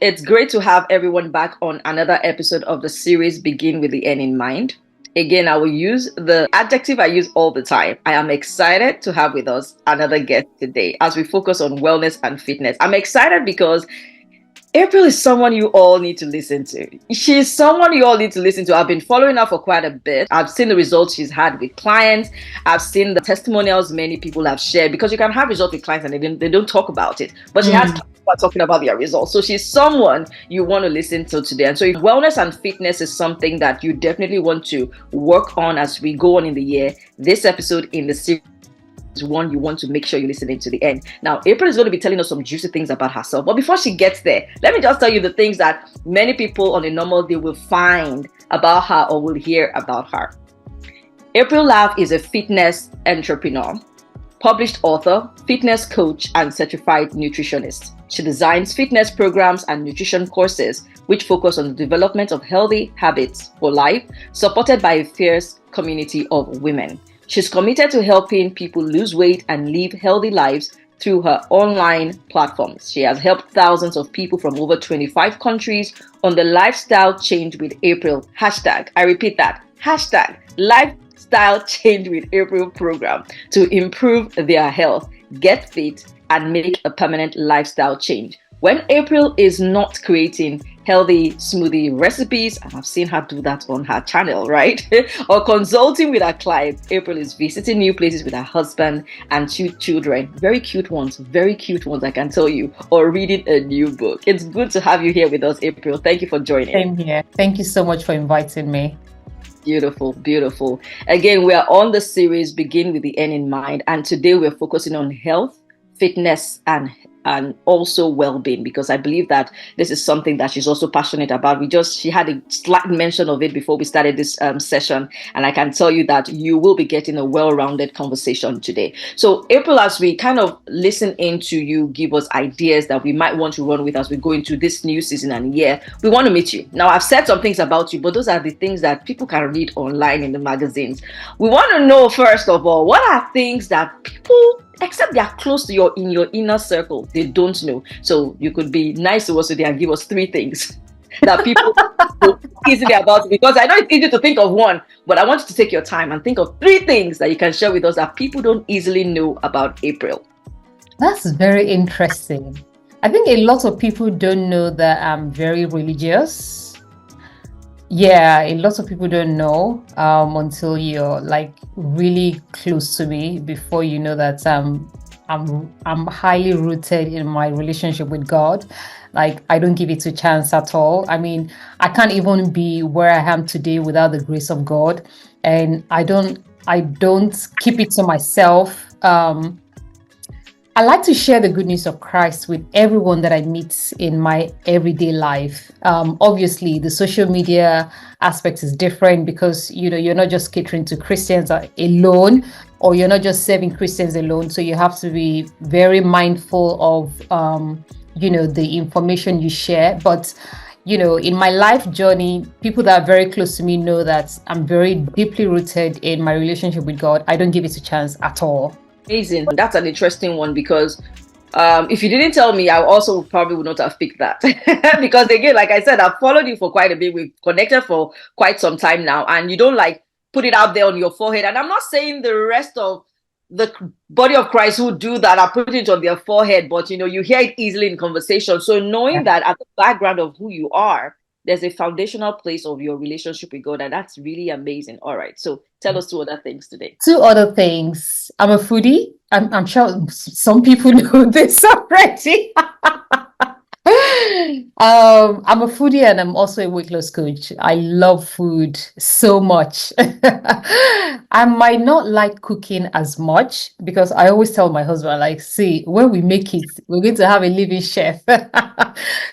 It's great to have everyone back on another episode of the series Begin with the End in Mind. Again, I will use the adjective I use all the time. I am excited to have with us another guest today as we focus on wellness and fitness. I'm excited because April is someone you all need to listen to. She's someone you all need to listen to. I've been following her for quite a bit. I've seen the results she's had with clients. I've seen the testimonials many people have shared because you can have results with clients and they don't talk about it. But she has people talking about their results. So she's someone you want to listen to today. And so if wellness and fitness is something that you definitely want to work on as we go on in the year, this episode in the series one you want to make sure you're listening to the end. Now, April is going to be telling us some juicy things about herself. But before she gets there, let me just tell you the things that many people on a normal day will find about her or will hear about her. April Lav is a fitness entrepreneur, published author, fitness coach, and certified nutritionist. She designs fitness programs and nutrition courses which focus on the development of healthy habits for life, supported by a fierce community of women. She's committed to helping people lose weight and live healthy lives through her online platforms. She has helped thousands of people from over 25 countries on the Lifestyle Change with April hashtag. I repeat that, hashtag Lifestyle Change with April program to improve their health, get fit, and make a permanent lifestyle change. When April is not creating healthy smoothie recipes, and I've seen her do that on her channel, right? Or consulting with her clients, April is visiting new places with her husband and two children. Very cute ones, I can tell you, or reading a new book. It's good to have you here with us, April. Thank you for joining. Same here. Thank you so much for inviting me. Beautiful, beautiful. Again, we are on the series Begin with the End in Mind, and today we're focusing on health, fitness, and also well-being, because I believe that this is something that she's also passionate about. She had a slight mention of it before we started this session, and I can tell you that you will be getting a well-rounded conversation today. So April, as we kind of listen into you give us ideas that we might want to run with as we go into this new season and year, we want to meet you. Now, I've said some things about you, but those are the things that people can read online in the magazines. We want to know, first of all, what are things that people, except they are close to in your inner circle, they don't know. So you could be nice to us today and give us 3 things that people know easily about, because I know it's easy to think of one, but I want you to take your time and think of 3 things that you can share with us that people don't easily know about April. That's very interesting. I think a lot of people don't know that I'm very religious. Yeah, a lot of people don't know until you're like really close to me before you know that I'm highly rooted in my relationship with God. Like, I don't give it a chance at all. I mean, I can't even be where I am today without the grace of God, and I don't keep it to myself. I like to share the good news of Christ with everyone that I meet in my everyday life. Obviously, the social media aspect is different because you're not just catering to Christians alone, or you're not just serving Christians alone. So you have to be very mindful of the information you share. But in my life journey, people that are very close to me know that I'm very deeply rooted in my relationship with God. I don't give it a chance at all. Amazing. That's an interesting one, because if you didn't tell me, I also probably would not have picked that. Because again, like I said, I've followed you for quite a bit. We've connected for quite some time now, and you don't like put it out there on your forehead. And I'm not saying the rest of the body of Christ who do that are putting it on their forehead, but you hear it easily in conversation. So knowing that at the background of who you are, there's a foundational place of your relationship with God, and that's really amazing. All right, so tell us 2 other things today. 2 other things. I'm a foodie. I'm sure some people know this already. I'm a foodie and I'm also a weight loss coach. I love food so much. I might not like cooking as much because I always tell my husband, like, see, when we make it, we're going to have a living chef.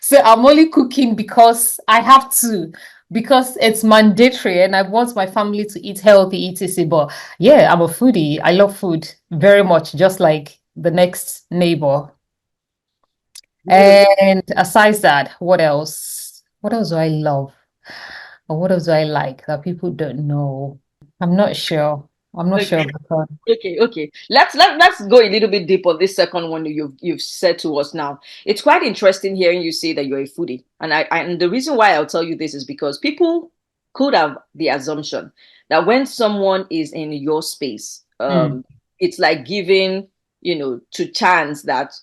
So I'm only cooking because I have to, because it's mandatory and I want my family to eat healthy, etc. But yeah, I'm a foodie. I love food very much, just like the next neighbor. Beautiful. And aside that, what else? What else do I love? Or what else do I like that people don't know? I'm not sure. I'm not sure Okay. of the third. Okay. Let's go a little bit deep on this second one that you've said to us now. It's quite interesting hearing you say that you're a foodie, and and the reason why I'll tell you this is because people could have the assumption that when someone is in your space, Mm, it's like giving to chance that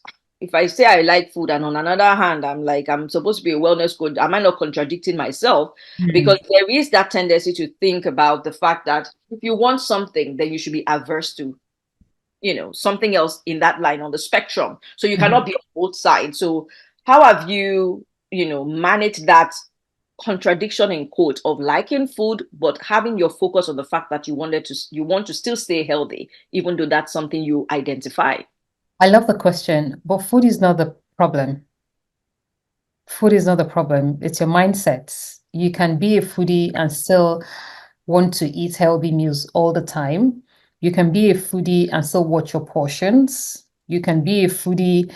if I say I like food, and on another hand I'm supposed to be a wellness coach, am I not contradicting myself? Because mm, there is that tendency to think about the fact that if you want something, then you should be averse to something else in that line on the spectrum, so you mhm. cannot be on both sides. So how have you managed that contradiction in quote of liking food but having your focus on the fact that you want to still stay healthy, even though that's something you identify? I love the question, but food is not the problem. Food is not the problem. It's your mindset. You can be a foodie and still want to eat healthy meals all the time. You can be a foodie and still watch your portions. You can be a foodie,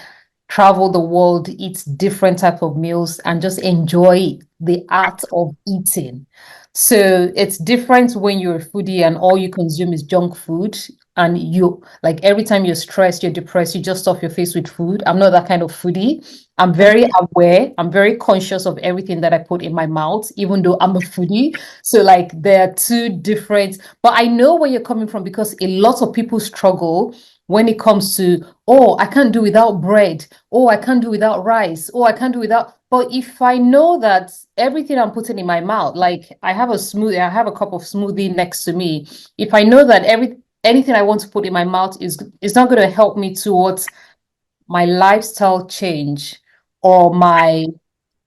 travel the world, eat different type of meals, and just enjoy the art of eating. So it's different when you're a foodie and all you consume is junk food. And you like every time you're stressed, you're depressed, you just stuff your face with food. I'm not that kind of foodie. I'm very aware. I'm very conscious of everything that I put in my mouth, even though I'm a foodie. So, like, there are two different, but I know where you're coming from because a lot of people struggle when it comes to, oh, I can't do without bread. Oh, I can't do without rice. Oh, I can't do without. But if I know that everything I'm putting in my mouth, like I have a smoothie, I have a cup of smoothie next to me. If I know that anything I want to put in my mouth is not going to help me towards my lifestyle change or my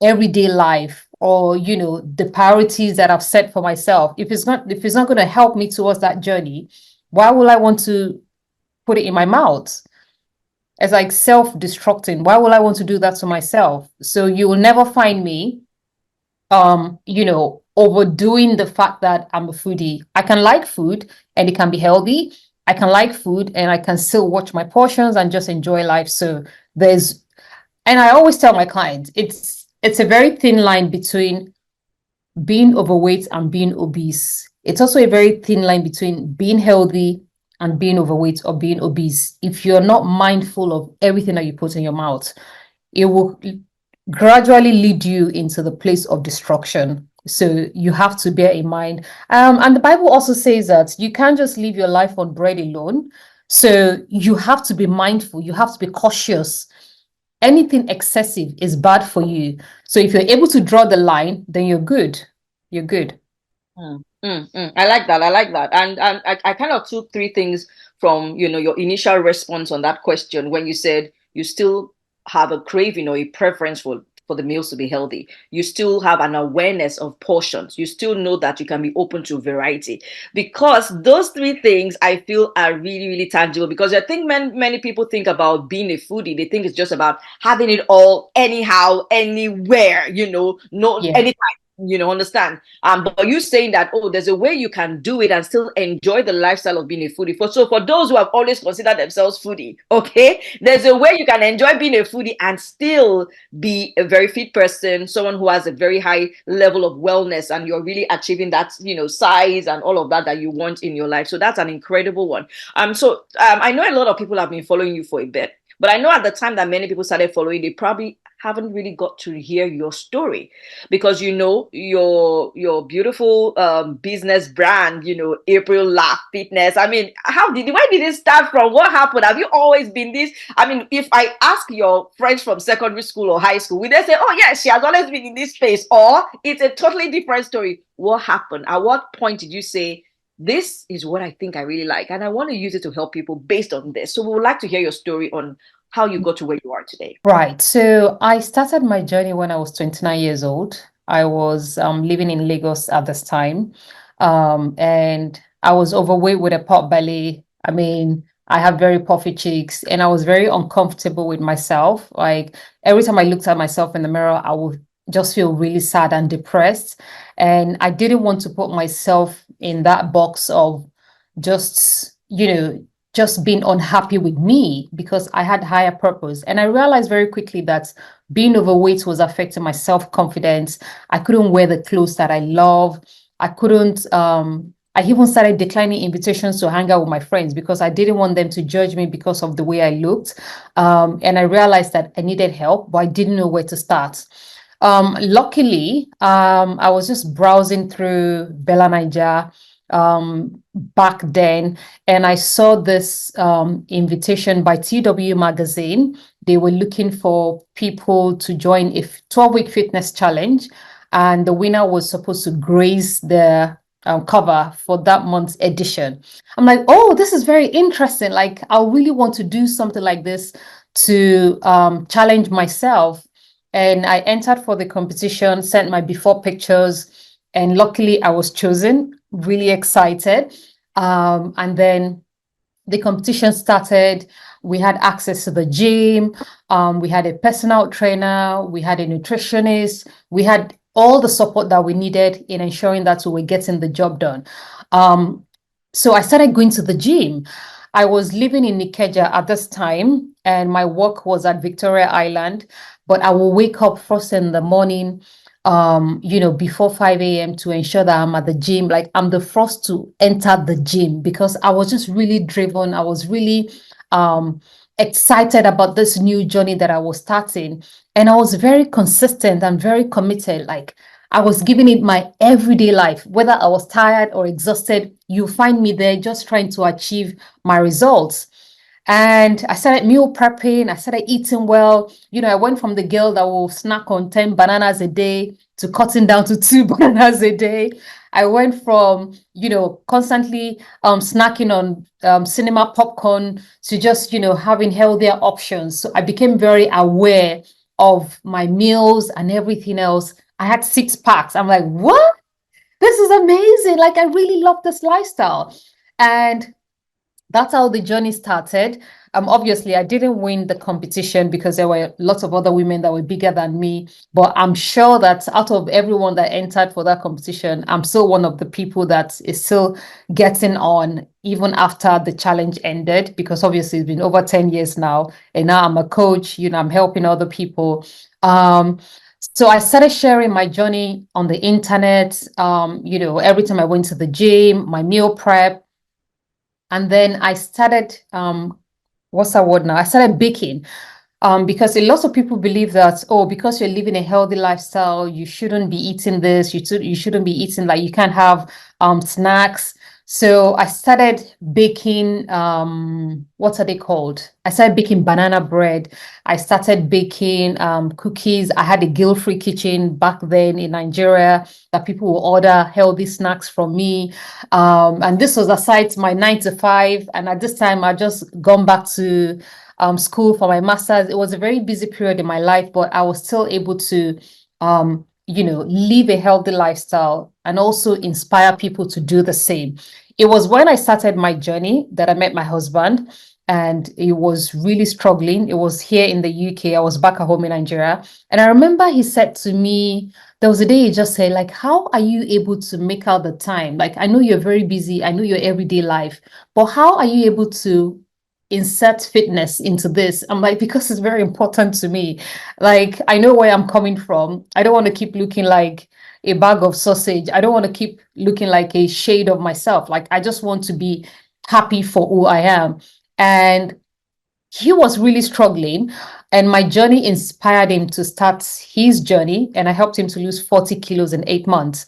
everyday life or the priorities that I've set for myself, if it's not going to help me towards that journey, why will I want to put it in my mouth? It's like self-destructing. Why will I want to do that to myself? So you will never find me overdoing the fact that I'm a foodie. I can like food and it can be healthy. I can like food and I can still watch my portions and just enjoy life. So there's and I always tell my clients, it's a very thin line between being overweight and being obese. It's also a very thin line between being healthy and being overweight or being obese. If you're not mindful of everything that you put in your mouth, it will gradually lead you into the place of destruction. So you have to bear in mind. And the Bible also says that you can't just live your life on bread alone. So you have to be mindful. You have to be cautious. Anything excessive is bad for you. So if you're able to draw the line, then you're good. You're good. I like that. I like that. And I kind of took three things from, your initial response on that question when you said you still have a craving or a preference for the meals to be healthy. You still have an awareness of portions. You still know that you can be open to variety. Because those three things I feel are really, really tangible. Because I think many people think about being a foodie. They think it's just about having it all anyhow, anywhere, no Yeah. anytime, understand? But you saying that, oh, there's a way you can do it and still enjoy the lifestyle of being a foodie. So for those who have always considered themselves foodie, okay, there's a way you can enjoy being a foodie and still be a very fit person, someone who has a very high level of wellness, and you're really achieving that, size and all of that you want in your life. So that's an incredible one. I know a lot of people have been following you for a bit. But I know at the time that many people started following, they probably haven't really got to hear your story, because your beautiful business brand, April Laugh Fitness. I mean, where did it start from? What happened? Have you always been this? I mean, if I ask your friends from secondary school or high school, will they say, oh yes, she has always been in this space, or it's a totally different story? What happened? At what point did you say, this is what I think I really like, and I want to use it to help people based on this? So we would like to hear your story on how you got to where you are today. Right. So I started my journey when I was 29 years old. I was living in Lagos at this time. And I was overweight with a pot belly. I mean, I have very puffy cheeks and I was very uncomfortable with myself. Like every time I looked at myself in the mirror, I would just feel really sad and depressed. And I didn't want to put myself in that box of just being unhappy with me because I had higher purpose. And I realized very quickly that being overweight was affecting my self-confidence. I couldn't wear the clothes that I love. I couldn't I even started declining invitations to hang out with my friends because I didn't want them to judge me because of the way I looked. And I realized that I needed help, but I didn't know where to start. Luckily, I was just browsing through Bella Niger back then, and I saw this invitation by TW Magazine. They were looking for people to join a 12-week fitness challenge, and the winner was supposed to grace the cover for that month's edition. I'm like, oh, this is very interesting. Like, I really want to do something like this to challenge myself. And I entered for the competition, sent my before pictures, and luckily I was chosen. Really excited. And then the competition started. We had access to the gym. We had a personal trainer. We had a nutritionist. We had all the support that we needed in ensuring that we were getting the job done. Um, so I started going to the gym. I was living in Nikeja at this time, and my work was at Victoria Island. But I will wake up first in the morning, before 5 a.m. to ensure that I'm at the gym. Like, I'm the first to enter the gym because I was just really driven. I was really um, excited about this new journey that I was starting. And I was very consistent and very committed. Like, I was giving it my everyday life, whether I was tired or exhausted, you find me there just trying to achieve my results. And I started meal prepping. I started eating well. I went from the girl that will snack on 10 bananas a day to cutting down to 2 bananas a day. I went from, constantly snacking on cinema popcorn to just, having healthier options. So I became very aware of my meals and everything else. I had 6 packs. I'm like, what? This is amazing. Like, I really love this lifestyle. And that's how the journey started. Obviously, I didn't win the competition because there were lots of other women that were bigger than me. But I'm sure that out of everyone that entered for that competition, I'm still one of the people that is still getting on even after the challenge ended. Because obviously, it's been over 10 years now, and now I'm a coach. I'm helping other people. So I started sharing my journey on the internet. Every time I went to the gym, my meal prep. And then I started, what's that word now? I started baking. Because a lot of people believe that, oh, because you're living a healthy lifestyle, you shouldn't be eating this, you shouldn't be eating, like, you can't have snacks. So I started baking, what are they called? I started baking banana bread. I started baking cookies. I had a guilt-free kitchen back then in Nigeria that people will order healthy snacks from me. And this was aside my 9 to 5. And at this time, I just gone back to school for my master's. It was a very busy period in my life, but I was still able to, live a healthy lifestyle and also inspire people to do the same. It was when I started my journey that I met my husband, and he was really struggling. It was here in the UK. I was back at home in Nigeria. And I remember he said to me, there was a day he just said, like, how are you able to make out the time? Like, I know you're very busy. I know your everyday life, but how are you able to insert fitness into this? I'm like, because it's very important to me. Like, I know where I'm coming from. I don't want to keep looking like a bag of sausage. I don't want to keep looking like a shade of myself. Like, I just want to be happy for who I am. And he was really struggling, and my journey inspired him to start his journey, and I helped him to lose 40 kilos in 8 months.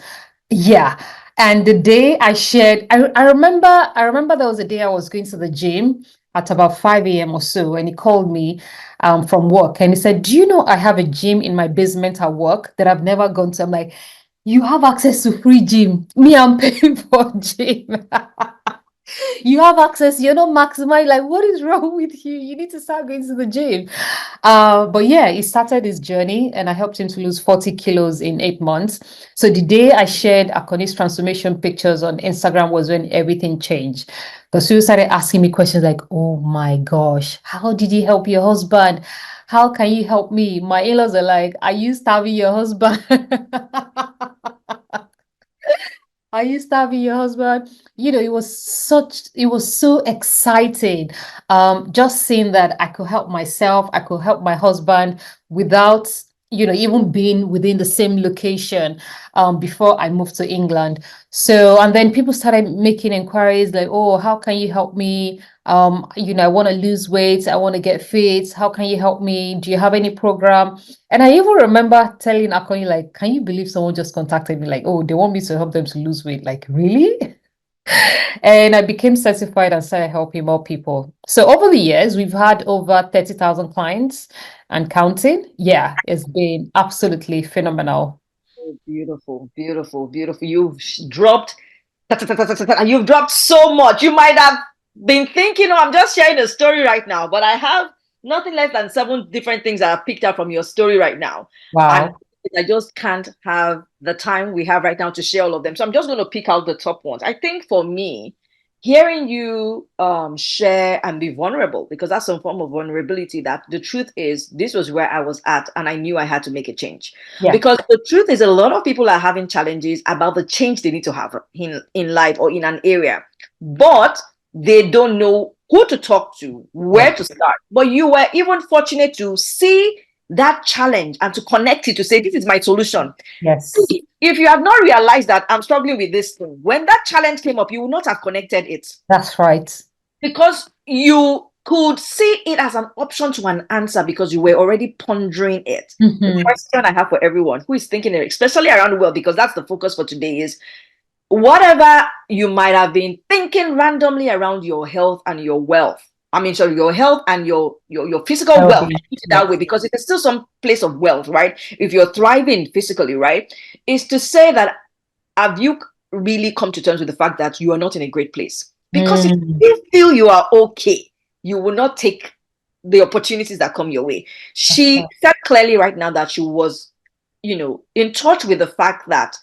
Yeah. And the day I shared, I remember there was a day I was going to the gym at about 5 a.m. or so, and he called me from work, and he said, do you know I have a gym in my basement at work that I've never gone to? I'm like, you have access to free gym. Me, I'm paying for gym. You have access, you're not maximizing. Like, what is wrong with you? You need to start going to the gym. But yeah, he started his journey, and I helped him to lose 40 kilos in 8 months. So the day I shared Akoni's transformation pictures on Instagram was when everything changed. Because people started asking me questions like, oh my gosh, how did you help your husband? How can you help me? My in-laws are like, are you starving your husband? Are you starving your husband? It was so exciting. Just seeing that I could help myself, I could help my husband without even being within the same location before I moved to England. So, and then people started making inquiries like, oh, how can you help me? I want to lose weight, I want to get fit. How can you help me? Do you have any program? And I even remember telling Akoni, like, can you believe someone just contacted me? Like, oh, they want me to help them to lose weight. Like, really? And I became certified and started helping more people. So over the years, we've had over 30,000 clients and counting. Yeah, it's been absolutely phenomenal. Oh, beautiful, beautiful, beautiful. Dropped, you've dropped so much. You might have been thinking, oh, I'm just sharing a story right now, but I have nothing less than seven different things that I've picked up from your story right now. And Wow. I just can't have the time we have right now to share all of them. So I'm just going to pick out the top ones. I think for me, hearing you share and be vulnerable, because that's some form of vulnerability, that the truth is this was where I was at and I knew I had to make a change. Yeah. Because the truth is a lot of people are having challenges about the change they need to have in life or in an area, but they don't know who to talk to, Yeah. where to start. But you were even fortunate to see that challenge and to connect it to say, this is my solution. Yes. If you had not realized that I'm struggling with this thing, when that challenge came up, you would not have connected it That's right. because you could see it as an option to an answer because you were already pondering it. The Hmm. question I have for everyone who is thinking it, especially around the world, because that's the focus for today, is whatever you might have been thinking randomly around your health and your wealth. I mean, sorry, your health and your physical wealth. Well-being. Put it that way Yes. because it is still some place of wealth, right? If you're thriving physically, right, is to say that have you really come to terms with the fact that you are not in a great place? Because if Mm. you feel you are okay, you will not take the opportunities that come your way. That's She right. said clearly right now that she was, in touch with the fact that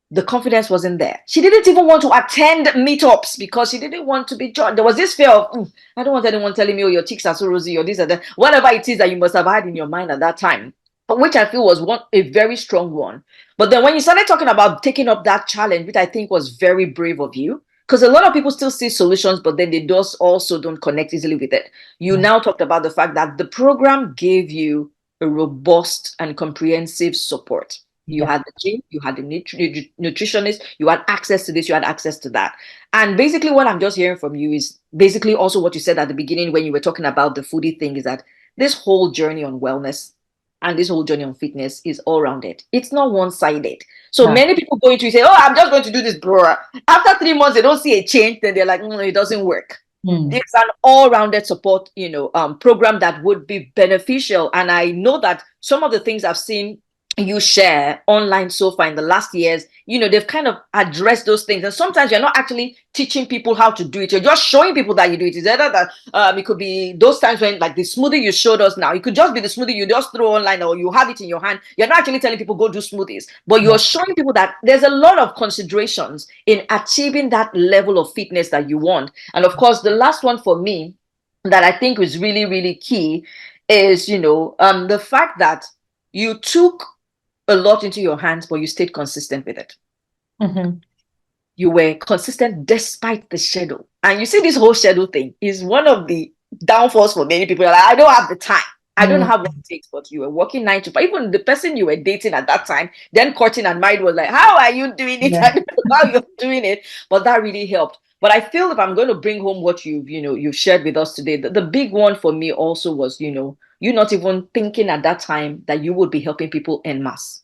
the confidence wasn't there. She didn't even want to attend meetups because she didn't want to be judged. There was this fear of, I don't want anyone telling me, oh, your cheeks are so rosy or this or that, whatever it is that you must have had in your mind at that time, which I feel was a very strong one. But then when you started talking about taking up that challenge, which I think was very brave of you, because a lot of people still see solutions, but then they just also don't connect easily with it. You Yeah. now talked about the fact that the program gave you a robust and comprehensive support. You Yeah. had the gym, you had the nutritionist, you had access to this, you had access to that. And basically, what I'm just hearing from you is basically also what you said at the beginning when you were talking about the foodie thing, is that this whole journey on wellness and this whole journey on fitness is all rounded. It's not one sided. So No. many people go into it say, oh, I'm just going to do this, bro. After 3 months, they don't see a change, then they're like, no, it doesn't work. Mm. It's an all-rounded support, program that would be beneficial. And I know that some of the things I've seen you share online so far in the last years, they've kind of addressed those things. And sometimes you're not actually teaching people how to do it. You're just showing people that you do it. It's either that it could be those times when, like the smoothie you showed us now, it could just be the smoothie you just throw online or you have it in your hand. You're not actually telling people go do smoothies, but Yeah. you're showing people that there's a lot of considerations in achieving that level of fitness that you want. And of course, the last one for me that I think is really, really key is, the fact that you took a lot into your hands, but you stayed consistent with it. Hmm. You were consistent despite the schedule. And you see, this whole schedule thing is one of the downfalls for many people. Like, I don't have the time. I don't Mm. have what it takes, but you were working 9 to 5. Even the person you were dating at that time, then courting and married, was like, how are you doing it? I Yeah. don't know how you're doing it. But that really helped. But I feel if I'm going to bring home what you've shared with us today, the big one for me also was, you not even thinking at that time that you would be helping people en masse.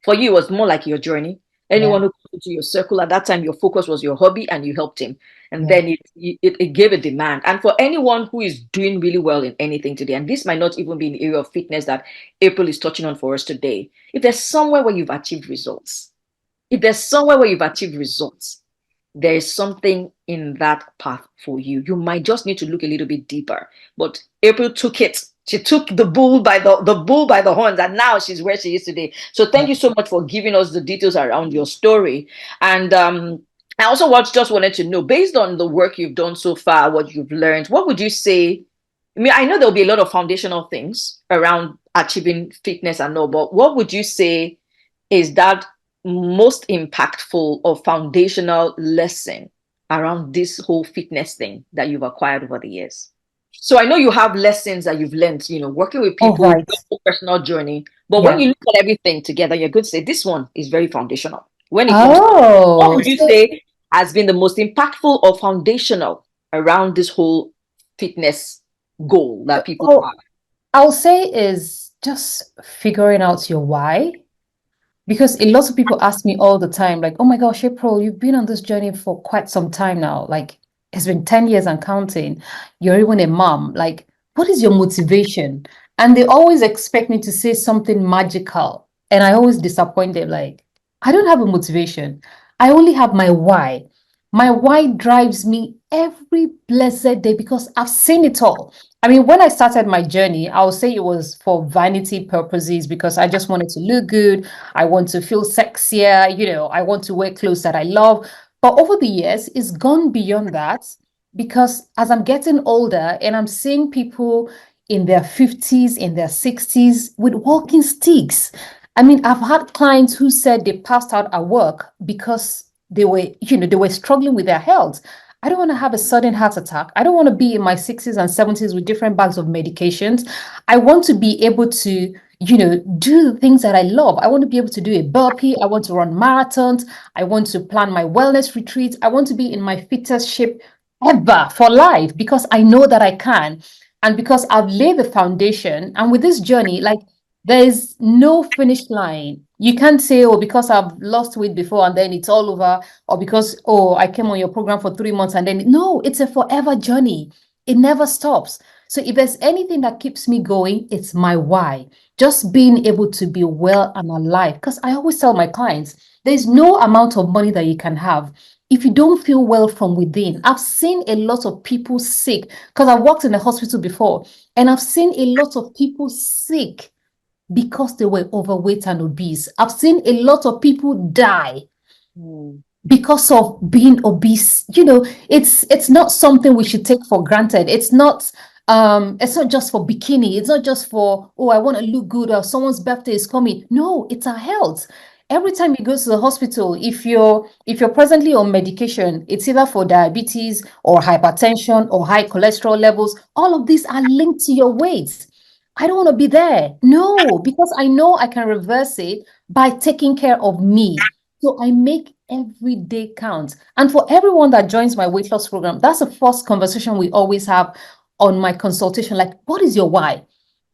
For you, it was more like your journey. Yeah. Anyone who comes into your circle at that time, your focus was your hobby and you helped him. And Yeah. then it gave a demand. And for anyone who is doing really well in anything today, and this might not even be in the area of fitness that April is touching on for us today, if there's somewhere where you've achieved results, if there's somewhere where you've achieved results, there is something in that path for you. You might just need to look a little bit deeper. But April took it. She took the bull by the horns, and now she's where she is today. So thank Yeah. you so much for giving us the details around your story. And I also just wanted to know, based on the work you've done so far, what you've learned, what would you say? I mean, I know there'll be a lot of foundational things around achieving fitness and all, but what would you say is that most impactful or foundational lesson around this whole fitness thing that you've acquired over the years? So I know you have lessons that you've learned, working with Oh, people, right. your own personal journey. But when Yeah. you look at everything together, you're going to say this one is very foundational. When it comes to what Oh, would you say has been the most impactful or foundational around this whole fitness goal that people oh, have? I'll say is just figuring out your why. Because a lot of people ask me all the time, like, oh my gosh, April, you've been on this journey for quite some time now. Like, it's been 10 years and counting. You're even a mom. Like, what is your motivation? And they always expect me to say something magical. And I always disappoint them, like, I don't have a motivation. I only have my why. My why drives me every blessed day because I've seen it all. I mean, when I started my journey, I'll say it was for vanity purposes because I just wanted to look good. I want to feel sexier, I want to wear clothes that I love. But over the years, it's gone beyond that because as I'm getting older and I'm seeing people in their 50s, in their 60s with walking sticks. I mean, I've had clients who said they passed out at work because they were struggling with their health. I don't want to have a sudden heart attack. I don't want to be in my 60s and 70s with different bags of medications. I want to be able to do the things that I love. I want to be able to do a burpee. I want to run marathons. I want to plan my wellness retreats. I want to be in my fittest shape ever for life because I know that I can. And because I've laid the foundation. And with this journey, like there is no finish line. You can't say, oh, because I've lost weight before and then it's all over, or because, oh, I came on your program for 3 months and then, no, it's a forever journey. It never stops. So if there's anything that keeps me going, it's my why. Just being able to be well and alive. Because I always tell my clients, there's no amount of money that you can have if you don't feel well from within. I've seen a lot of people sick because I've worked in a hospital before, and I've seen a lot of people sick because they were overweight and obese. I've seen a lot of people die Hmm. because of being obese. It's not something we should take for granted. It's not just for bikini. It's not just for, oh, I want to look good or someone's birthday is coming. No, it's our health. Every time you go to the hospital, if you're presently on medication, it's either for diabetes or hypertension or high cholesterol levels. All of these are linked to your weight. I don't want to be there. No, because I know I can reverse it by taking care of me. So I make every day count. And for everyone that joins my weight loss program, that's the first conversation we always have on my consultation. Like, what is your why?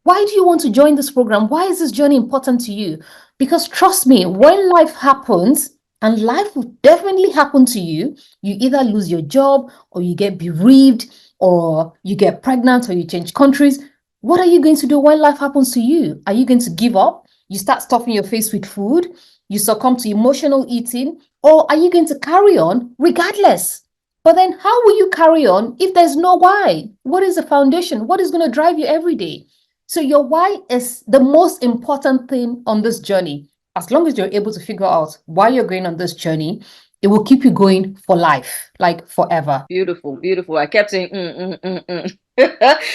Why do you want to join this program? Why is this journey important to you? Because trust me, when life happens, and life will definitely happen to you, you either lose your job or you get bereaved or you get pregnant or you change countries. What are you going to do when life happens to you? Are you going to give up? You start stuffing your face with food? You succumb to emotional eating? Or are you going to carry on regardless? But then, how will you carry on if there's no why? What is the foundation? What is going to drive you every day? So your why is the most important thing on this journey. As long as you're able to figure out why you're going on this journey, it will keep you going for life, like forever. Beautiful, beautiful. I kept saying,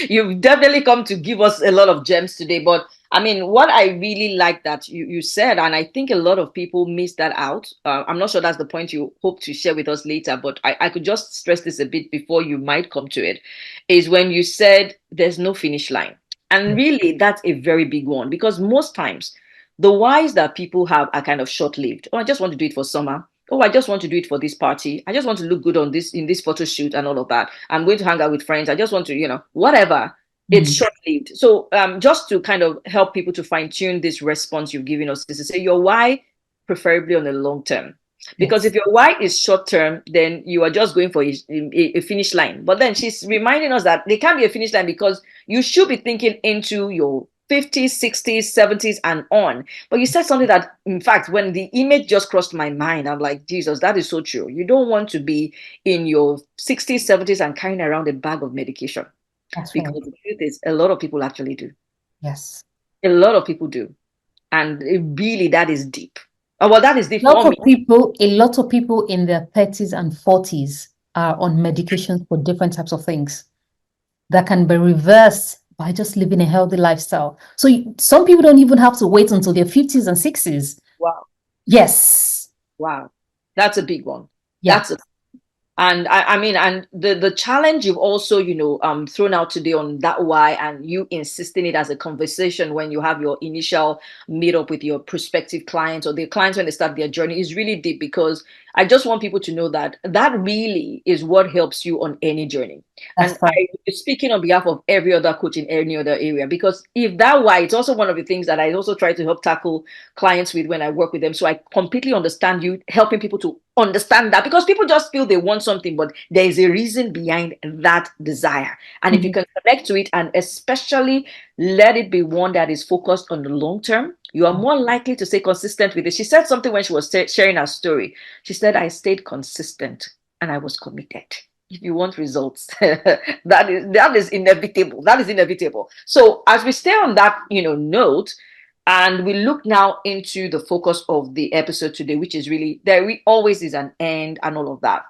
You've definitely come to give us a lot of gems today. But I mean, what I really like that you said, and I think a lot of people miss that out. I'm not sure that's the point you hope to share with us later, but I could just stress this a bit before you might come to it, is when you said there's no finish line. And really, that's a very big one because most times the whys that people have are kind of short lived. Oh, I just want to do it for summer. Oh, I just want to do it for this party. I just want to look good on this in this photo shoot and all of that. I'm going to hang out with friends. I just want to, whatever. It's Mm. short lived. So, just to kind of help people to fine tune this response you've given us, is to say your why, preferably on the long term. Because if Yes, your why is short term, then you are just going for a finish line. But then she's reminding us that there can't be a finish line because you should be thinking into your 50s, 60s, 70s, and on. But you said something that, in fact, when the image just crossed my mind, I'm like, Jesus, that is so true. You don't want to be in your 60s, 70s, and carrying around a bag of medication that's right. because the truth is, a lot of people actually do. Yes. A lot of people do. And really, that is deep. Oh, well, that is deep Lot for of me. people, a lot of people in their 30s and 40s are on medications for different types of things that can be reversed by just living a healthy lifestyle. So some people don't even have to wait until their 50s and 60s. Wow. Yes. Wow. That's a big one. Yeah. That's a And I mean, and the challenge you've also, thrown out today on that why, and you insisting it as a conversation when you have your initial meet up with your prospective clients or the clients when they start their journey is really deep, because I just want people to know that that really is what helps you on any journey. That's And right. speaking on behalf of every other coach in any other area, because if that why, it's also one of the things that I also try to help tackle clients with when I work with them. So I completely understand you helping people to understand that, because people just feel they want something, but there is a reason behind that desire. And if you Mhm. can connect to it, and especially let it be one that is focused on the long term, you are more likely to stay consistent with it. She said something when she was sharing her story. She said, I stayed consistent and I was committed. If you want results, that is inevitable. That is inevitable. So as we stay on that, note, and we look now into the focus of the episode today, which is really there always is an end and all of that.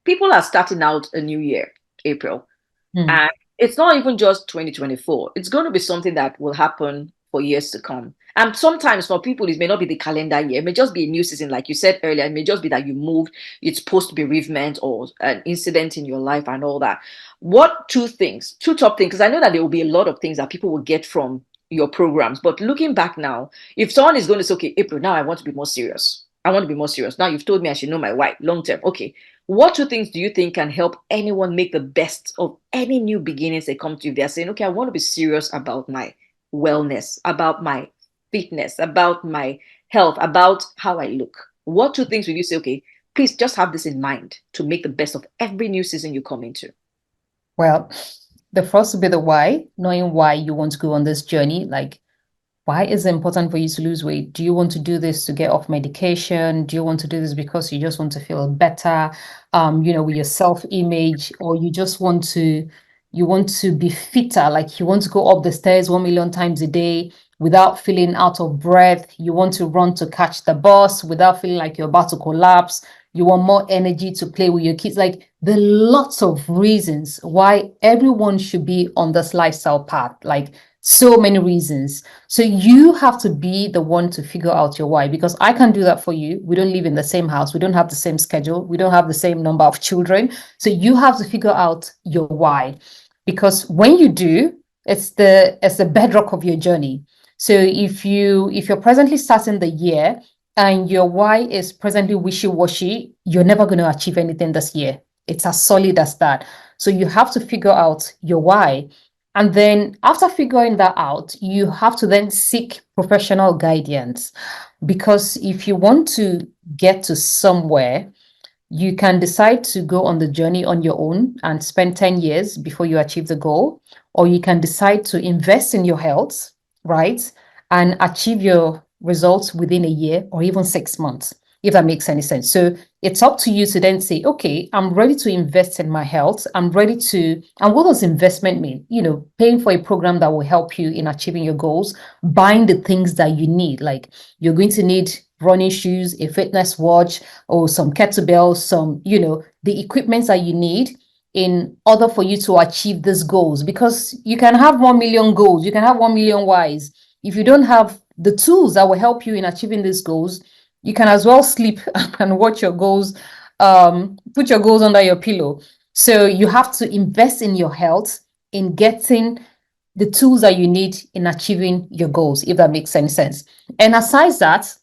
People are starting out a new year, April, Mm. and it's not even just 2024. It's going to be something that will happen for years to come. And sometimes for people, it may not be the calendar year. It may just be a new season, like you said earlier. It may just be that you moved, it's post bereavement or an incident in your life and all that. What two top things? Because I know that there will be a lot of things that people will get from your programs. But looking back now, if someone is going to say, okay, April, now I want to be more serious. I want to be more serious. Now you've told me I should know my why long term. Okay, what two things do you think can help anyone make the best of any new beginnings they come to? If they're saying, okay, I want to be serious about my wellness, about my fitness, about my health, about how I look. What two things would you say, okay, please just have this in mind to make the best of every new season you come into? Well, the first will be the why, knowing why you want to go on this journey. Like, why is it important for you to lose weight? Do you want to do this to get off medication? Do you want to do this because you just want to feel better, with your self-image, or you want to be fitter, like you want to go up the stairs 1 million times a day without feeling out of breath. You want to run to catch the bus without feeling like you're about to collapse. You want more energy to play with your kids. Like there are lots of reasons why everyone should be on this lifestyle path. Like so many reasons. So you have to be the one to figure out your why, because I can't do that for you. We don't live in the same house. We don't have the same schedule. We don't have the same number of children. So you have to figure out your why, because when you do, it's the bedrock of your journey. So if you're presently starting the year and your why is presently wishy-washy, you're never going to achieve anything this year. It's as solid as that. So you have to figure out your why. And then after figuring that out, you have to then seek professional guidance. Because if you want to get to somewhere, you can decide to go on the journey on your own and spend 10 years before you achieve the goal, or you can decide to invest in your health, right? And achieve your results within a year or even 6 months, if that makes any sense. So it's up to you to then say, okay, I'm ready to invest in my health. I'm ready to, and what does investment mean? Paying for a program that will help you in achieving your goals, buying the things that you need. Like you're going to need running shoes, a fitness watch, or some kettlebells, the equipment that you need in order for you to achieve these goals. Because you can have 1 million goals, you can have 1 million whys. If you don't have the tools that will help you in achieving these goals, you can as well sleep and watch your goals, put your goals under your pillow. So you have to invest in your health, in getting the tools that you need in achieving your goals, if that makes any sense. And aside that,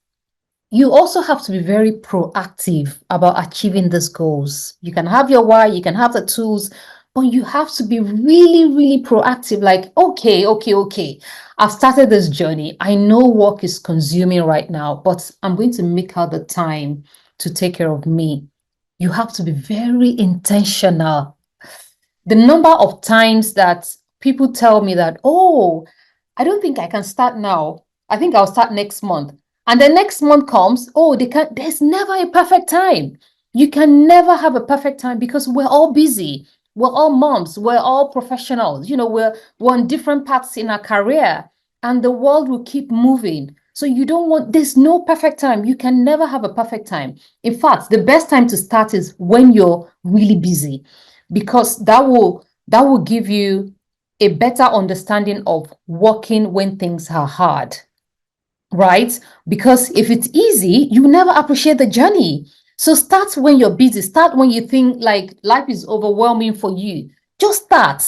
you also have to be very proactive about achieving these goals. You can have your why, you can have the tools, but you have to be really, really proactive. Like, okay, okay, okay, I've started this journey. I know work is consuming right now, but I'm going to make out the time to take care of me. You have to be very intentional. The number of times that people tell me that, oh, I don't think I can start now. I think I'll start next month. And the next month comes, oh, there's never a perfect time. You can never have a perfect time because we're all busy. We're all moms. We're all professionals. We're on different paths in our career, and the world will keep moving. So there's no perfect time. You can never have a perfect time. In fact, the best time to start is when you're really busy, because that will give you a better understanding of working when things are hard, right? Because if it's easy, you never appreciate the journey. So start when you're busy. Start when you think like life is overwhelming for you. Just start.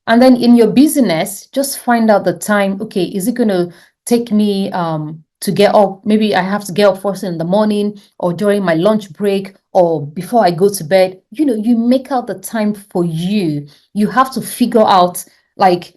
And then in your business, just find out the time. Okay, is it going to take me to get up? Maybe I have to get up first in the morning or during my lunch break or before I go to bed. You make out the time for you. You have to figure out like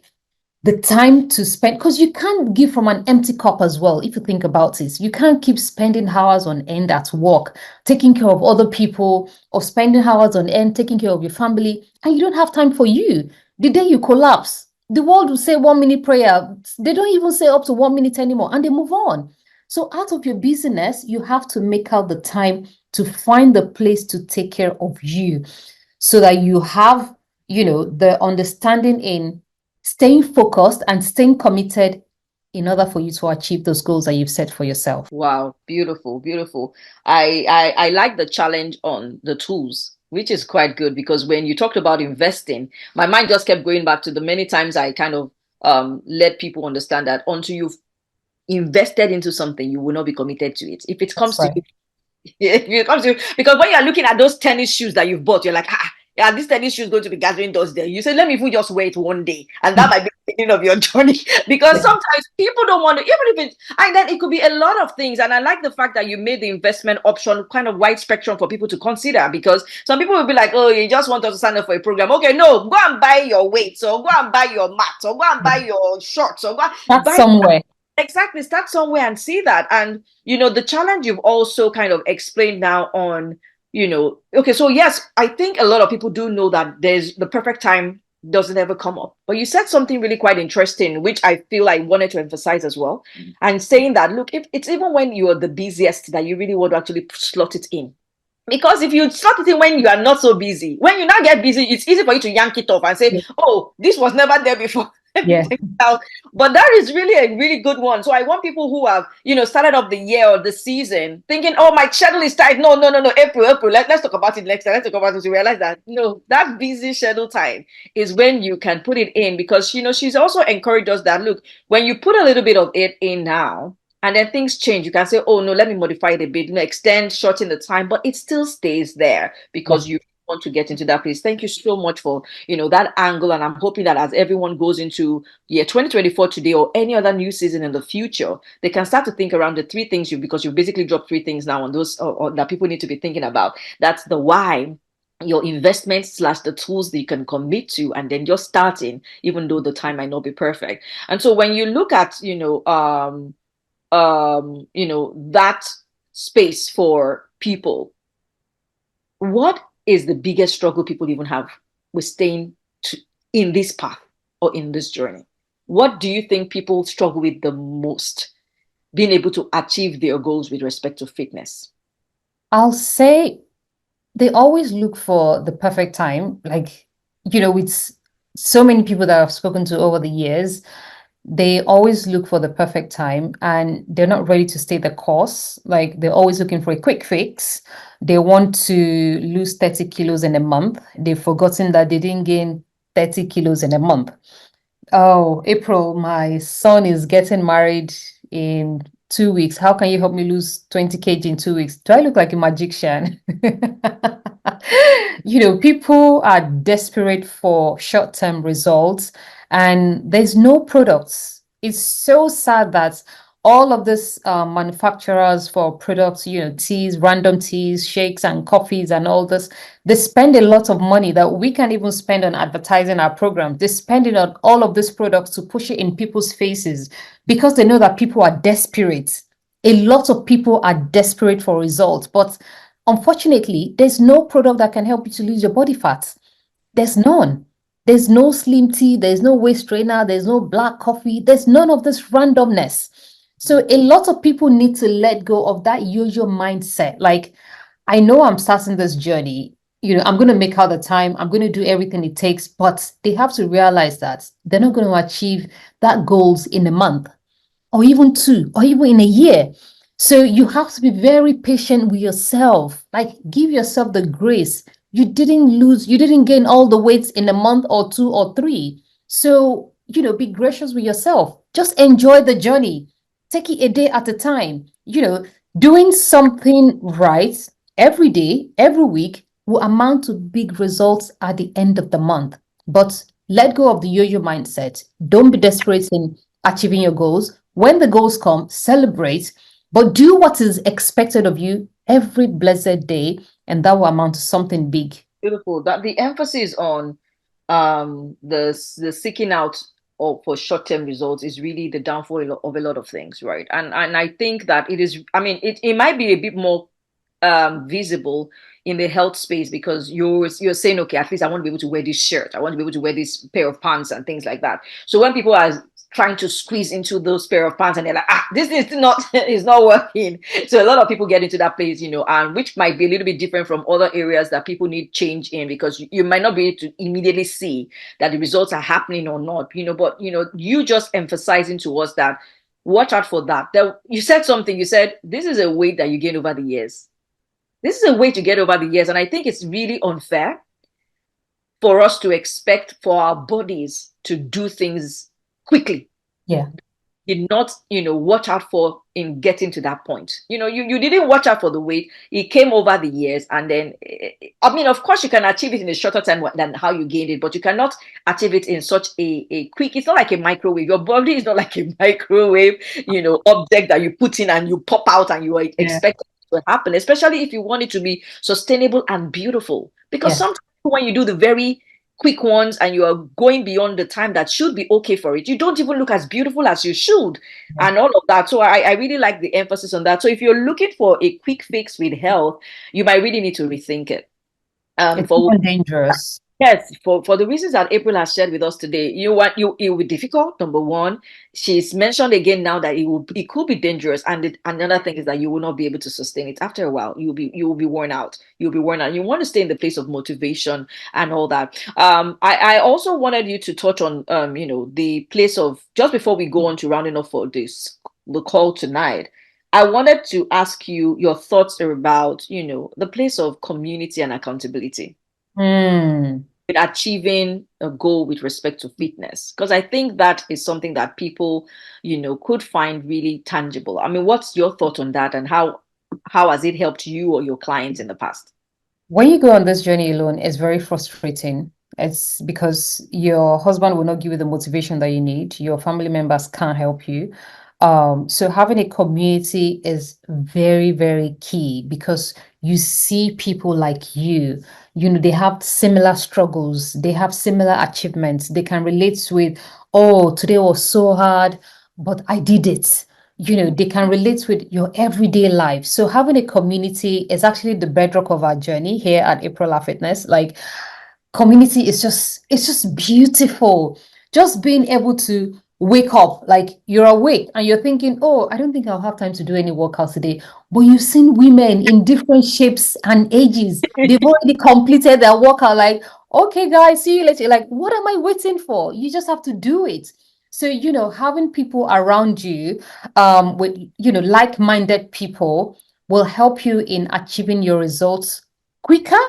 the time to spend, because you can't give from an empty cup as well. If you think about it, you can't keep spending hours on end at work taking care of other people, or spending hours on end taking care of your family, and you don't have time for you. The day you collapse, the world will say 1 minute prayer. They don't even say up to 1 minute anymore, and they move on. So out of your business, you have to make out the time to find the place to take care of you, so that you have, the understanding in staying focused and staying committed in order for you to achieve those goals that you've set for yourself. Wow, beautiful, beautiful. I like the challenge on the tools, which is quite good because when you talked about investing, my mind just kept going back to the many times I kind of let people understand that until you've invested into something, you will not be committed to it. If it That's comes to right. if it comes to, because when you're looking at those tennis shoes that you've bought, you're like, yeah, this tennis shoe is going to be gathering dust there. You say, let me even just wait one day, and that might be the beginning of your journey. Because Yeah. sometimes people don't want to, even if it's, and then it could be a lot of things. And I like the fact that you made the investment option kind of wide spectrum for people to consider, because some people will be like, oh, you just want us to sign up for a program. Okay, no, go and buy your weights, or go and buy your mat, or go and buy your shorts, or go and Start buy. somewhere. Exactly. Start somewhere and see that. And, the challenge you've also kind of explained now on, okay, so yes, I think a lot of people do know that there's the perfect time doesn't ever come up. But you said something really quite interesting, which I feel I wanted to emphasize as well. And saying that, look, if it's even when you're the busiest that you really want to actually slot it in. Because if you start it in when you are not so busy, when you now get busy, it's easy for you to yank it off and say, Yeah. oh, this was never there before. Let me Yeah. take it out. But that is really a really good one. So I want people who have, started off the year or the season thinking, oh, my schedule is tight. No, no, no, no, April. Let's talk about it next time. Let's talk about it to realize that, no, that busy schedule time is when you can put it in, because, she's also encouraged us that, look, when you put a little bit of it in now, and then things change, you can say, oh no, let me modify it a bit, extend, shorten the time, but it still stays there Yeah. because you want to get into that place. Thank you so much for that angle. And I'm hoping that as everyone goes into year 2024 today or any other new season in the future, they can start to think around the three things because you basically dropped three things now on those, or that people need to be thinking about. That's the why, your investments slash the tools that you can commit to, and then you're starting, even though the time might not be perfect. And so when you look at, that space for people, what is the biggest struggle people even have with staying in this path or in this journey? What do you think people struggle with the most, being able to achieve their goals with respect to fitness? I'll say they always look for the perfect time. Like, with so many people that I've spoken to over the years, they always look for the perfect time and they're not ready to stay the course. Like, they're always looking for a quick fix. They want to lose 30 kilos in a month. They've forgotten that they didn't gain 30 kilos in a month. Oh, April, my son is getting married in 2 weeks. How can you help me lose 20 kg in 2 weeks? Do I look like a magician? People are desperate for short-term results and there's no products. It's so sad that all of these manufacturers for products, teas, random teas, shakes, and coffees, and all this, they spend a lot of money that we can't even spend on advertising our program. They're spending on all of these products to push it in people's faces because they know that people are desperate. A lot of people are desperate for results, but unfortunately, there's no product that can help you to lose your body fat. There's none. There's no slim tea, there's no waist trainer, there's no black coffee, there's none of this randomness. So a lot of people need to let go of that yo-yo mindset. Like, I know I'm starting this journey. I'm going to make out the time. I'm going to do everything it takes, but they have to realize that they're not going to achieve that goals in a month or even two or even in a year. So you have to be very patient with yourself. Like, give yourself the grace. You didn't gain all the weights in a month or two or three. So, be gracious with yourself. Just enjoy the journey. Take it a day at a time. Doing something right every day, every week will amount to big results at the end of the month. But let go of the yo-yo mindset. Don't be desperate in achieving your goals. When the goals come, celebrate, but do what is expected of you every blessed day, and that will amount to something big. Beautiful. That the emphasis on the seeking out or for short-term results is really the downfall of a lot of things, right? And I think that it is, I mean, it might be a bit more visible in the health space because you're saying, okay, at least I want to be able to wear this shirt, I want to be able to wear this pair of pants and things like that. So when people are trying to squeeze into those pair of pants and they're like, this is not is not working. So a lot of people get into that place, and which might be a little bit different from other areas that people need change in because you might not be able to immediately see that the results are happening or not, but you just emphasizing to us that watch out for that. That you said something, you said this is a weight that you gain over the years. This is a way to get over the years. And I think it's really unfair for us to expect for our bodies to do things quickly. Yeah, Did not, watch out for in getting to that point. You didn't watch out for the weight. It came over the years. And then, I mean, of course, you can achieve it in a shorter time than how you gained it, but you cannot achieve it in such a quick, it's not like a microwave. Your body is not like a microwave, object that you put in and you pop out and you are yeah, expecting it to happen, especially if you want it to be sustainable and beautiful. Because yeah. sometimes when you do the very quick ones and you are going beyond the time that should be okay for it, you don't even look as beautiful as you should, and all of that. So I really like the emphasis on that. So if you're looking for a quick fix with health, you might really need to rethink it. It's For even dangerous. Yes, for the reasons that April has shared with us today, it will be difficult. Number one, she's mentioned again now that it could be dangerous, and another thing is that you will not be able to sustain it after a while. You will be worn out. You'll be worn out. You want to stay in the place of motivation and all that. I also wanted you to touch on the place of, just before we go on to rounding off for this the call tonight. I wanted to ask you your thoughts about the place of community and accountability Hmm. with achieving a goal with respect to fitness, because I think that is something that people could find really tangible. I mean, what's your thought on that, and how has it helped you or your clients in the past? When you go on this journey alone, it's very frustrating. It's because your husband will not give you the motivation that you need. Your family members can't help you. So having a community is very, very key because you see people like they have similar struggles, they have similar achievements, they can relate to it. Oh, today was so hard, but I did it. They can relate with your everyday life. So having a community is actually the bedrock of our journey here at April Fitness. Like community is just beautiful. Just being able to wake up, like you're awake and you're thinking, oh, I don't think I'll have time to do any workouts today. But you've seen women in different shapes and ages. They've already completed their workout. Like, okay, guys, see you later. You're like, what am I waiting for? You just have to do it. So, having people around you with, like-minded people will help you in achieving your results quicker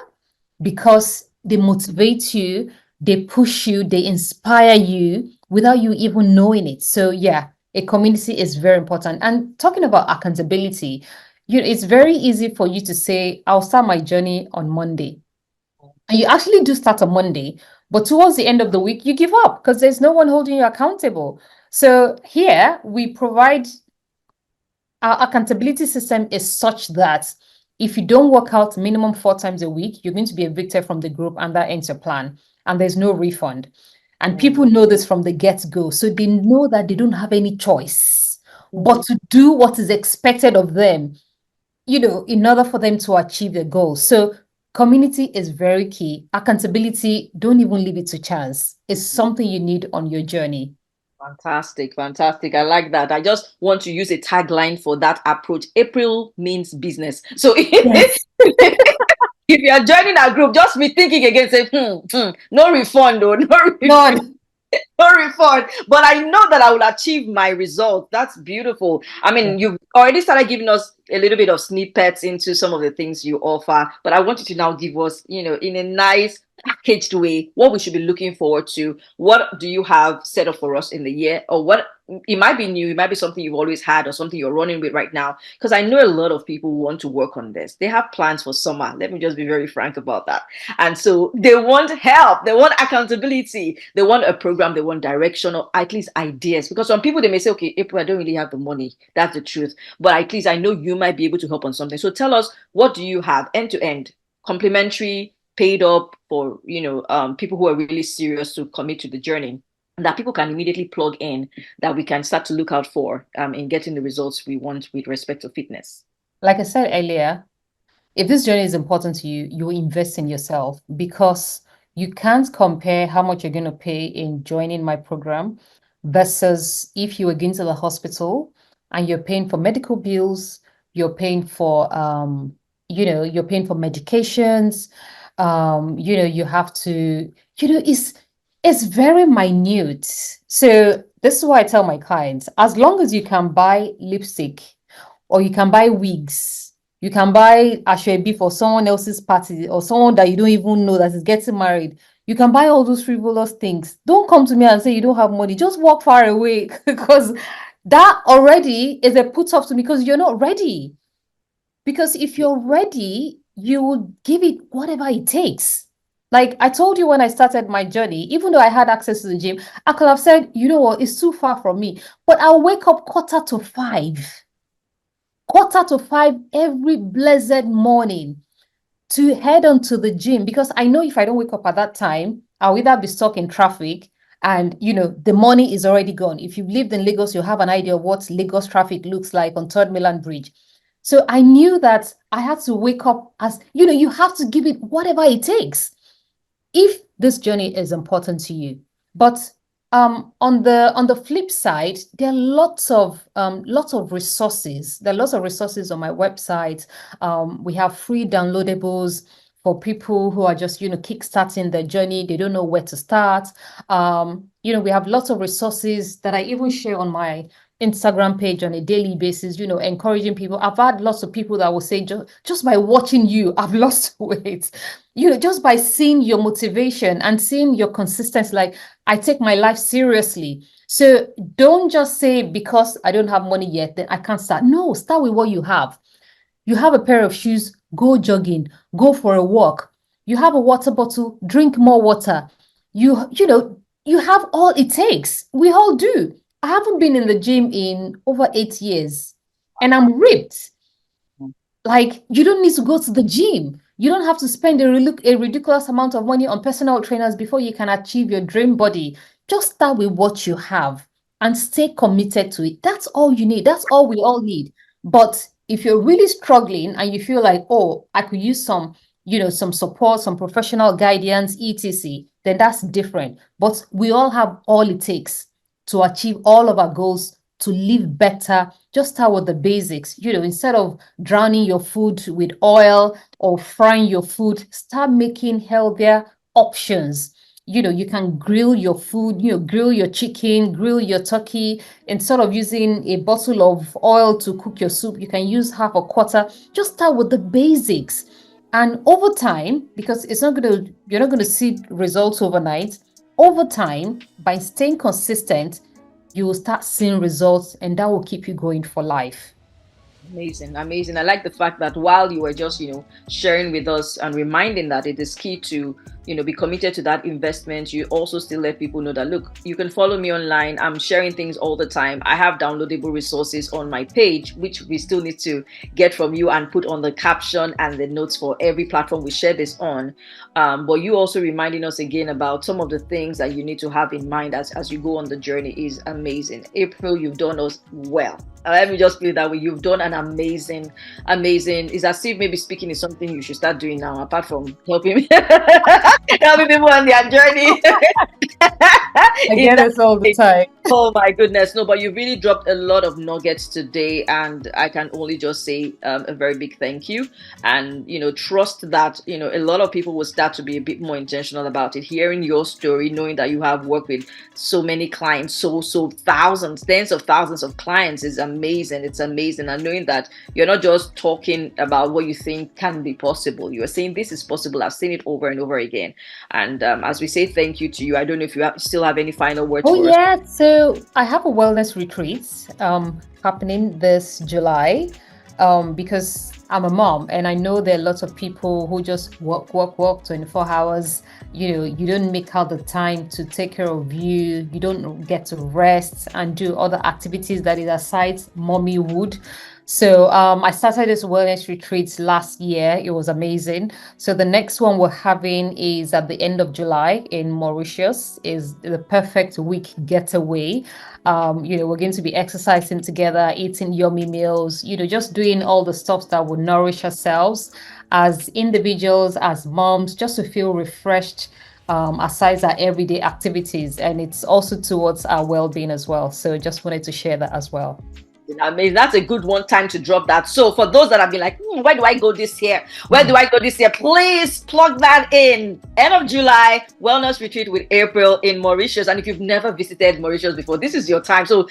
because they motivate you, they push you, they inspire you without you even knowing it. So yeah, a community is very important. And talking about accountability, it's very easy for you to say, I'll start my journey on Monday. And you actually do start on Monday, but towards the end of the week, you give up because there's no one holding you accountable. So here we provide our accountability system is such that if you don't work out minimum 4 times a week, you're going to be evicted from the group and that ends your plan. And there's no refund. And people Mm, know this from the get-go. So they know that they don't have any choice but mhm. to do what is expected of them, in order for them to achieve their goals. So community is very key. Accountability, don't even leave it to chance. It's something you need on your journey. Fantastic, fantastic. I like that. I just want to use a tagline for that approach. April means business. So if Yes. you are joining our group, just be thinking again, say, no refund, though, no refund. None. No refund, but I know that I will achieve my result. That's beautiful. I Yeah. mean, you've already started giving us a little bit of snippets into some of the things you offer, but I want you to now give us, in a nice packaged way, what we should be looking forward to. What do you have set up for us in the year? Or what, it might be new, it might be something you've always had or something you're running with right now. Because I know a lot of people who want to work on this. They have plans for summer. Let me just be very frank about that. And so they want help, they want accountability, they want a program, they want direction, or at least ideas. Because some people, they may say, okay, April, I don't really have the money. That's the truth. But at least I know you might be able to help on something. So tell us, what do you have end to end, complimentary, paid up, for people who are really serious to commit to the journey, that people can immediately plug in, that we can start to look out for in getting the results we want with respect to fitness. Like I said earlier, if this journey is important to you, you invest in yourself because you can't compare how much you're going to pay in joining my program versus if you were going to the hospital and you're paying for medical bills, you're paying for you're paying for medications, you have to, it's very minute. So this is why I tell my clients, as long as you can buy lipstick or you can buy wigs, you can buy ashwebi for someone else's party or someone that you don't even know that is getting married. You can buy all those frivolous things. Don't come to me and say you don't have money. Just walk far away because that already is a put off to me because you're not ready. Because if you're ready, you will give it whatever it takes. Like I told you when I started my journey, even though I had access to the gym, I could have said, you know what, it's too far from me. But I'll wake up quarter to five every blessed morning to head on to the gym because I know if I don't wake up at that time, I'll either be stuck in traffic and the money is already gone. If you've lived in Lagos, you'll have an idea of what Lagos traffic looks like on Third Mainland Bridge. So I knew that I had to wake up as you have to give it whatever it takes if this journey is important to you. But on the flip side, there are lots of resources. There are lots of resources on my website. We have free downloadables for people who are just kickstarting their journey. They don't know where to start. We have lots of resources that I even share on my Instagram page on a daily basis, encouraging people. I've had lots of people that will say, just by watching you, I've lost weight. Just by seeing your motivation and seeing your consistency, like I take my life seriously. So don't just say because I don't have money yet, then I can't start. No, start with what you have. You have a pair of shoes, go jogging, go for a walk. You have a water bottle, drink more water. You have all it takes. We all do. I haven't been in the gym in over 8 years and I'm ripped. Like, you don't need to go to the gym. You don't have to spend a ridiculous amount of money on personal trainers before you can achieve your dream body. Just start with what you have and stay committed to it. That's all you need. That's all we all need. But if you're really struggling and you feel like, oh, I could use some support, some professional guidance, etc., then that's different. But we all have all it takes to achieve all of our goals, to live better. Just start with the basics. Instead of drowning your food with oil or frying your food, start making healthier options. You can grill your food, grill your chicken, grill your turkey. Instead of using a bottle of oil to cook your soup, you can use half a quarter. Just start with the basics. And over time, because you're not gonna see results overnight, over time, by staying consistent, you will start seeing results and that will keep you going for life. Amazing, amazing. I like the fact that while you were just, sharing with us and reminding that it is key to, be committed to that investment, you also still let people know that, look, you can follow me online. I'm sharing things all the time. I have downloadable resources on my page, which we still need to get from you and put on the caption and the notes for every platform we share this on. But you also reminding us again about some of the things that you need to have in mind as you go on the journey is amazing. April, you've done us well. Let me just put it that way. You've done an amazing. It's as if maybe speaking is something you should start doing now, apart from helping helping people on their journey. I get this all the time. Oh my goodness, no, but you really dropped a lot of nuggets today, and I can only just say a very big thank you. And trust that a lot of people will start to be a bit more intentional about it. Hearing your story, knowing that you have worked with so many clients, so thousands, tens of thousands of clients is amazing. It's amazing, and knowing that you're not just talking about what you think can be possible. You are saying this is possible. I've seen it over and over again. And as we say thank you to you, I don't know if you still have any final words Oh for us. yeah, so I have a wellness retreat happening this July because I'm a mom and I know there are lots of people who just work 24 hours. You don't make out the time to take care of you. You don't get to rest and do other activities that is aside mommyhood. So I started this wellness retreat last year. It was amazing. So the next one we're having is at the end of July in Mauritius. Is the perfect week getaway. We're going to be exercising together, eating yummy meals, just doing all the stuff that will nourish ourselves as individuals, as moms, just to feel refreshed aside our everyday activities. And it's also towards our well-being as well. So just wanted to share that as well. Amazing. That's a good one time to drop that. So for those that have been like, where do I go this year? Where do I go this year? Please plug that in. End of July, wellness retreat with April in Mauritius. And if you've never visited Mauritius before, this is your time. So,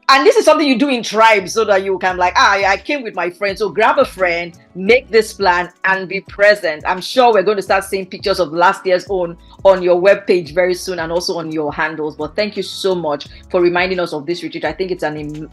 and this is something you do in tribes so that you can like, I came with my friend. So grab a friend, make this plan and be present. I'm sure we're going to start seeing pictures of last year's own on your webpage very soon and also on your handles. But thank you so much for reminding us of this retreat. I think it's an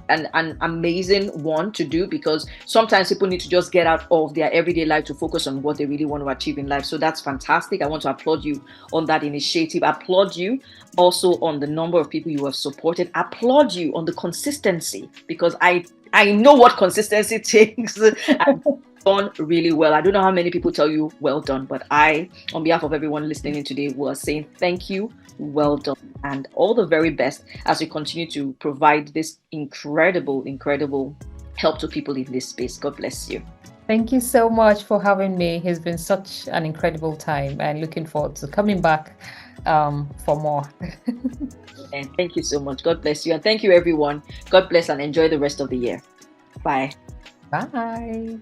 amazing one to do because sometimes people need to just get out of their everyday life to focus on what they really want to achieve in life. So that's fantastic. I want to applaud you on that initiative. Applaud you also on the number of people you have supported. Applaud you on the consistency because I know what consistency takes. And done really well. I don't know how many people tell you well done, but I, on behalf of everyone listening in today, was saying thank you, well done, and all the very best as you continue to provide this incredible help to people in this space. God bless you. Thank you so much for having me. It's been such an incredible time and looking forward to coming back for more. And thank you so much. God bless you. And thank you, everyone. God bless and enjoy the rest of the year. Bye. Bye.